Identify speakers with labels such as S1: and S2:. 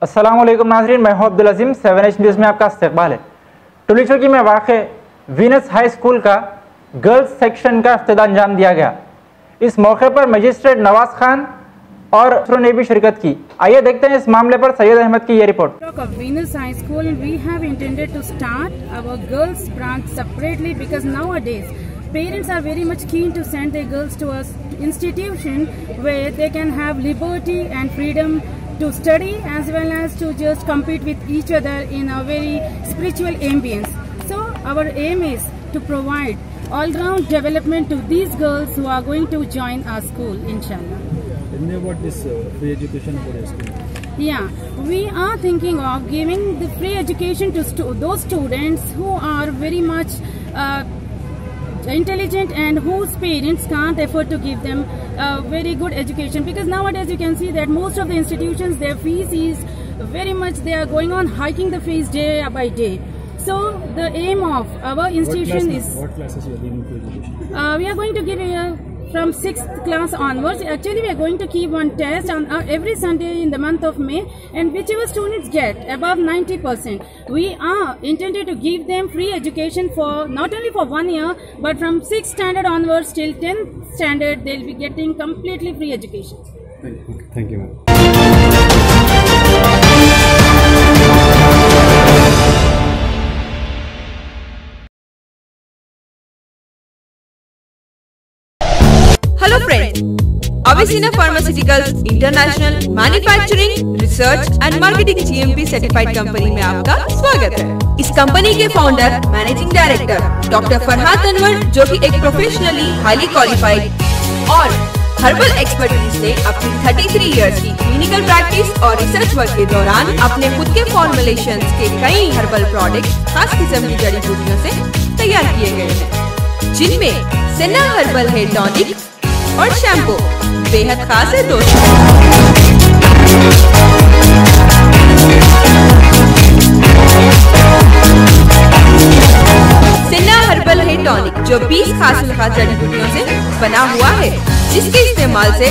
S1: अस्सलाम वालेकुम नाज़रीन, मैं हूं अब्दुल अजीम। 7H न्यूज़ में आपका इस्तकबाल है। टुली चौकी में वाक़े वीनस हाई स्कूल का गर्ल्स सेक्शन का इफ्तिताह अंजाम दिया गया। इस मौके पर मजिस्ट्रेट नवाज खान और दूसरों ने भी शिरकत की। आइए देखते हैं इस मामले पर सैयद अहमद की ये report.
S2: Venus High School, we have intended to start our girls branch separately because nowadays parents are very much keen to send their girls to an institution where they can have liberty and freedom to study as well as to just compete with each other in a very spiritual ambience. So our aim is to provide all-round development to these girls who are going to join our school, inshallah.
S3: Tell me about this free education for your school.
S2: Yeah, we are thinking of giving the free education to those students who are very much intelligent and whose parents can't afford to give them a very good education, because nowadays you can see that most of the institutions, their fees is very much, they are going on hiking the fees day by day. So the aim of our institution
S3: what classes you are giving free education?
S2: We are going to give from 6th class onwards. Actually, we are going to keep one test on every Sunday in the month of May, and whichever students get above 90%, we are intended to give them free education for not only for 1 year, but from 6th standard onwards till 10th standard, they'll be getting completely free education.
S3: Thank you, ma'am.
S4: Hello friends, Avicenna Pharmaceuticals International Manufacturing, Research and Marketing GMP Certified Company में आपका स्वागत है। इस company के founder managing director doctor Farhad Anwar, जो कि एक professionally highly qualified और हर्बल एक्सपर्टीज से अपनी 33 इयर्स की क्लिनिकल प्रैक्टिस और रिसर्च वर्क के दौरान अपने खुद के फॉर्मुलेशंस के कई हर्बल प्रोडक्ट्स खास किस्म की जड़ी बूटियों से तैयार किए गए हैं, जिनमें सेना हर्बल हेयर टॉनिक और शैम्पू बेहद खास है दोस्तों। सेना हर्बल हेयर टॉनिक जो 20 खास जड़ी बूटियों से बना हुआ है, जिसके इस्तेमाल से